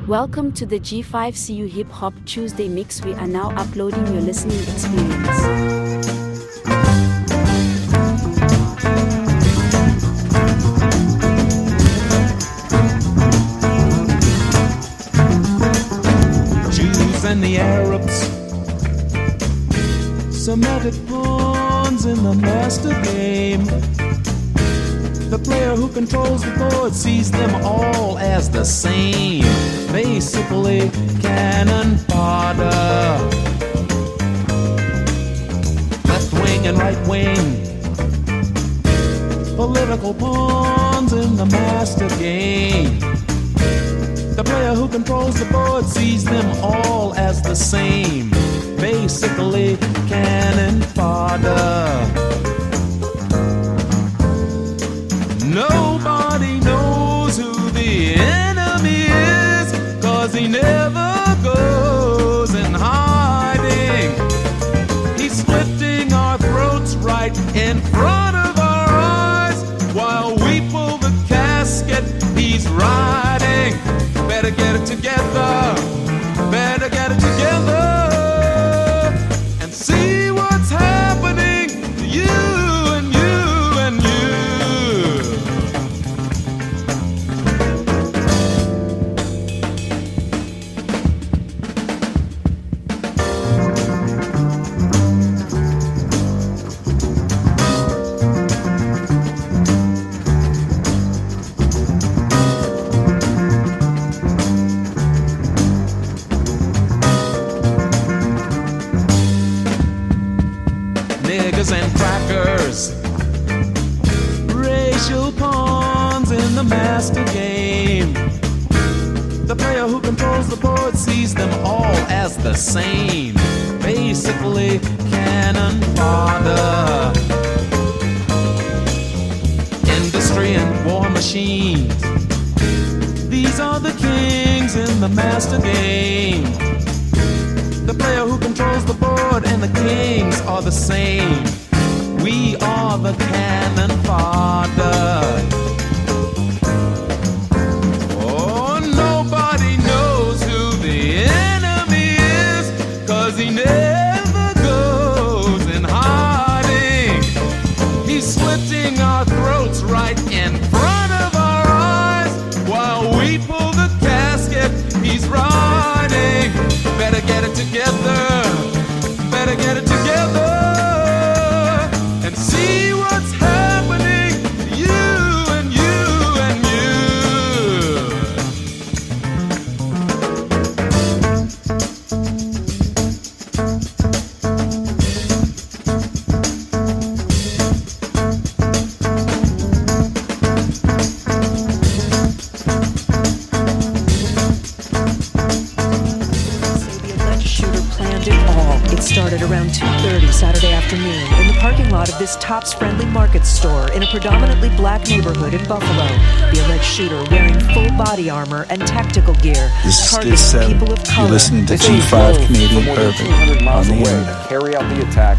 Welcome to the G5CU Hip Hop Tuesday mix. We are now uploading your listening experience. And the Arabs, Semitic pawns in the master game. The player who controls the board sees them all as the same, basically cannon fodder. Left wing and right wing, political pawns in the master game. The player who controls the board sees them all as the same, basically cannon fodder. Nobody knows who the enemy is, 'cause he never goes in hiding. He's slitting our throats right in front of our eyes, while we pull the casket he's riding. Better get it together, better get it together, and see what's happening to you and you and you. And crackers, racial pawns in the master game. The player who controls the board sees them all as the same, basically cannon fodder. Industry and war machines, these are the kings in the master game. The player who controls the board and the kings are the same. We are the cannon fodder. Oh, nobody knows who the enemy is, 'cause he never goes in hiding. He's slitting our throats right in front of our eyes, while we pull the casket he's riding. Better get it together, better get it together, and see what's happening to you and you and you. Started around 2:30 Saturday afternoon in the parking lot of this Tops Friendly Market store in a predominantly black neighborhood in Buffalo. The alleged shooter, wearing full body armor and tactical gear, targeting people of color. You're listening to G5 Canadian Urban 200 miles on the away internet. to carry out the attack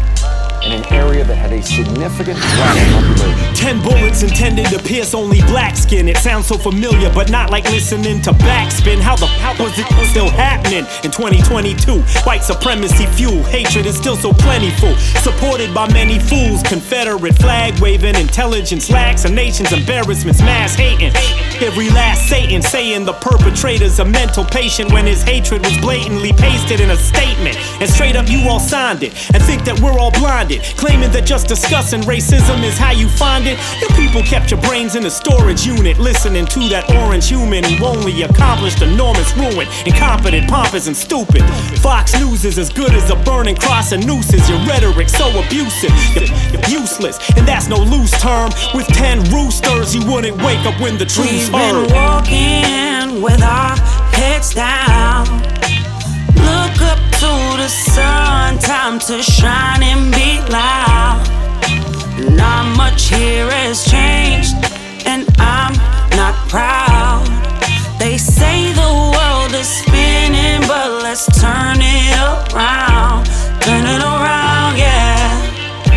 in an area that had a significant black population. 10 bullets intended to pierce only black skin. It sounds so familiar, but not like listening to backspin. How was it still happening in 2022? White supremacy fuel, hatred is still so plentiful. Supported by many fools, Confederate flag waving, intelligence lacks, a nation's embarrassments, mass hating. Every last Satan saying the perpetrator's a mental patient, when his hatred was blatantly pasted in a statement. And straight up you all signed it, and think that we're all blinded, claiming that just discussing racism is how you find it. You people kept your brains in a storage unit, listening to that orange human who only accomplished enormous ruin. Incompetent, pompous, and stupid. Fox News is as good as a burning cross and nooses. Your rhetoric so abusive, you're useless, and that's no loose term. With 10 roosters, you wouldn't wake up when the truth's heard. We've been walking with our heads down. Look up to the sun, time to shine and be loud. Not much here has changed, and I'm not proud. They say the world is spinning, but let's turn it around. Turn it around, yeah.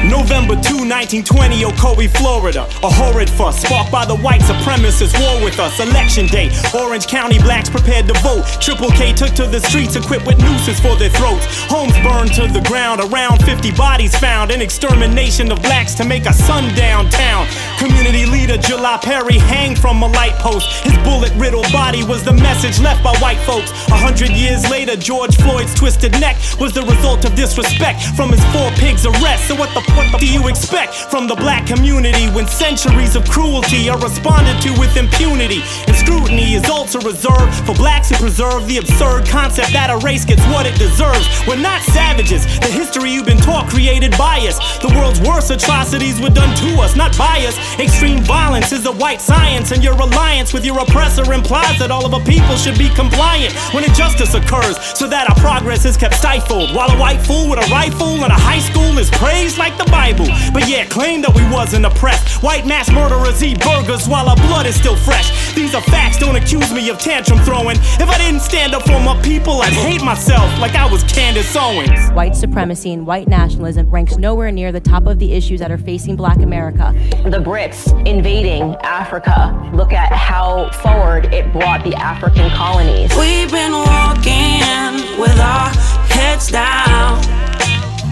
November 2, 1920, Ocoee, Florida. A horrid fuss sparked by the white supremacists war with us. Election day, Orange County blacks prepared to vote. Triple K took to the streets equipped with nooses for their throats. Homes burned to the ground, around 50 bodies found. An extermination of blacks to make a sundown town. Community leader July Perry hanged from a light post. His bullet-riddled body was the message left by white folks. 100 years later, George Floyd's twisted neck was the result of disrespect from his 4 pigs arrest. So what the do you expect from the black community when centuries of cruelty are responded to with impunity? And scrutiny is also reserved for blacks who preserve the absurd concept that a race gets what it deserves. We're not savages. The history you've been taught created bias. The world's worst atrocities were done to us, not by us. Extreme violence is a white science, and your alliance with your oppressor implies that all of a people should be compliant when injustice occurs, so that our progress is kept stifled, while a white fool with a rifle in a high school is praised like the Bible. But yeah, claim that we wasn't oppressed. White mass murderers eat burgers while our blood is still fresh. These are facts, don't accuse me of tantrum throwing. If I didn't stand up for my people, I'd hate myself like I was Candace Owens. White supremacy and white nationalism ranks nowhere near the top of the issues that are facing black America. The Brits invading Africa, look at how forward it brought the African colonies. We've been walking with our heads down.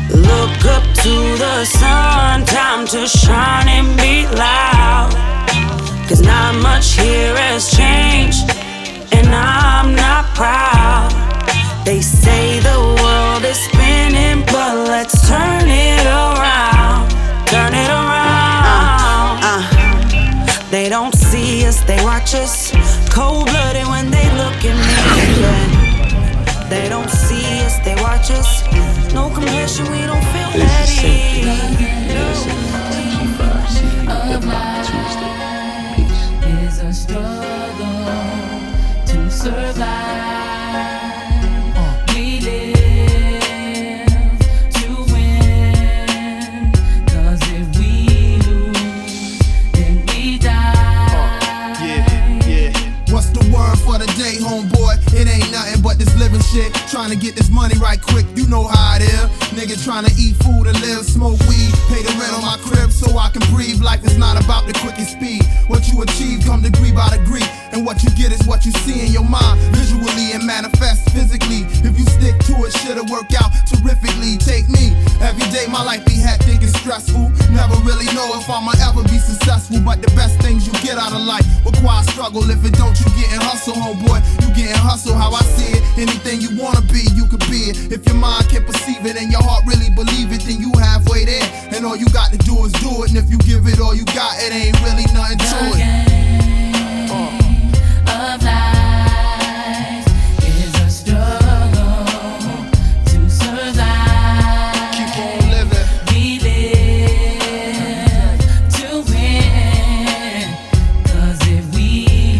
Look up to the sun, time to shine and be loud. Cause not much here has changed, and I'm not proud. They say the world is spinning, but let's turn it around. Turn it around. They don't see us, they watch us. Cold-blooded when they look at me, yeah. They don't see us, they watch us. No compassion, we don't feel ready. G5CU Hip Hop Tuesday. Peace. Is a struggle to survive. We live to win. 'Cause if we lose, then we die. Yeah. What's the word for the day, homeboy? It ain't nothing but this living shit. Trying to get this money right quick, you know how it is. Nigga trying to eat food and live, smoke weed, pay the rent on my crib so I can breathe. Life is not about the quickest speed. What you achieve come degree by degree, and what you get is what you see in your mind, visually and manifest physically. If you stick to it, shit'll work out terrifically. Take me, every day my life be hectic and stressful. Never really know if I'ma ever be successful, but the best things you get out of life require struggle. If it don't, you getting hustle, homeboy. You getting hustle, how I see it. Anything you wanna be, you could be it. If your mind can perceive it and your heart really believe it, then you halfway there. And all you got to do is do it. And if you give it all you got, it ain't really nothing to it. Of life is a struggle to survive. Keep on living. We live to win. 'Cause if we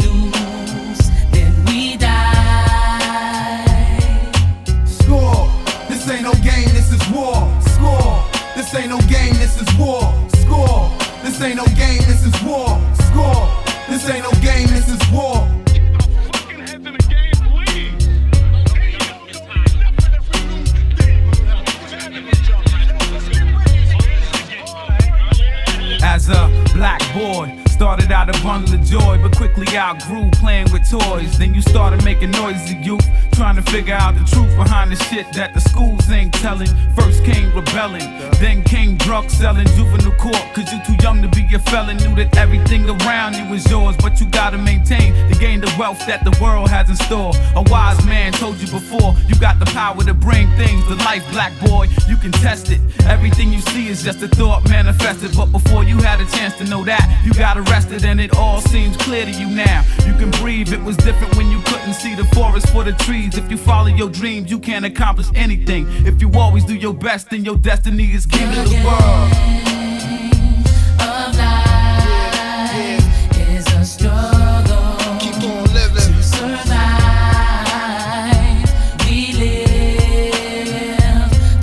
lose, then we die. Score. This ain't no game, this is war. Score. This ain't no game, this is war. Score. This ain't no game, this is war. Score. This ain't no game, this is war. As a black boy, started out a bundle of joy, but quickly outgrew playing with toys. Then you started making noisy youth, trying to figure out the truth behind the shit that the schools ain't telling. First came rebelling, then came drug selling, juvenile court, 'cause you too young to be a felon. Knew that everything around you was yours, but you gotta maintain to gain the wealth that the world has in store. A wise man told you before, you got the power to bring things to life, black boy, you can test it. Everything you see is just a thought manifested, but before you had a chance to know that, you got arrested and it all seems clear to you now. You can breathe, it was different when you couldn't see the forest for the trees. If you follow your dreams, you can't accomplish anything. If you always do your best, then your destiny is king of the world. Of life is a struggle. Keep on living. To survive. We live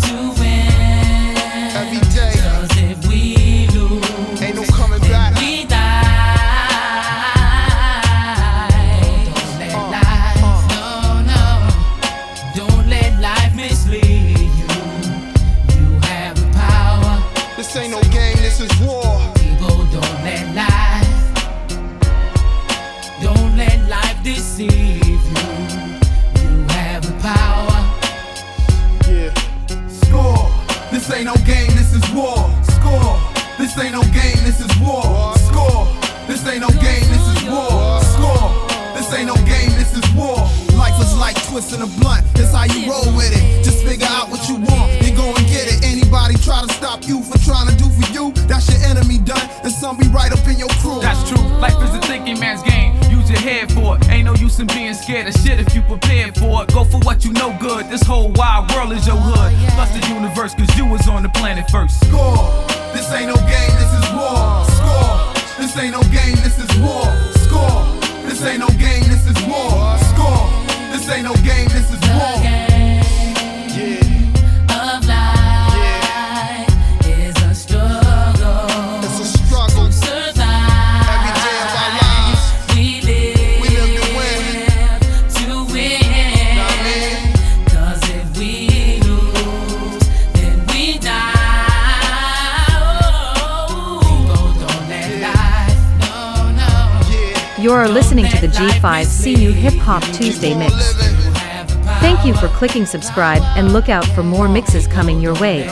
to win. Every day. 'Cause if we lose, Ain't no coming back. we die. Don't let life, don't let life mislead you. You have the power. This ain't no deceive you. You have the power. Yeah. Score. This ain't no game, this is war. Score. This ain't no game, this is war. Score. This ain't no game, this is war. Score. This ain't no game, this is war. Life is like twisting a blunt. That's how you roll with it. Just figure out what you want and go and get it. Anybody try to stop you from trying to do for you, that's your enemy done. And some be right up in your crew. That's true. Life is a thinking man's game. Use your head for it. Ain't no use in being scared of shit if you prepared for it. Go for what you know good. This whole wide world is your hood. Plus the universe, cause you was on the planet first. Score. This ain't no game, this is war. Score. This ain't no game, this is war. Score. This ain't no game, this is war. Score. This ain't no game, this is war. Yeah. Of life is a struggle. It's a struggle. To survive. Every day of our lives. We live to win. To win. Know what I mean? Cause if we lose, then we die. Oh, don't let life. No. You are listening to the G5CU Hip Hop Tuesday mix. Thank you for clicking subscribe and look out for more mixes coming your way.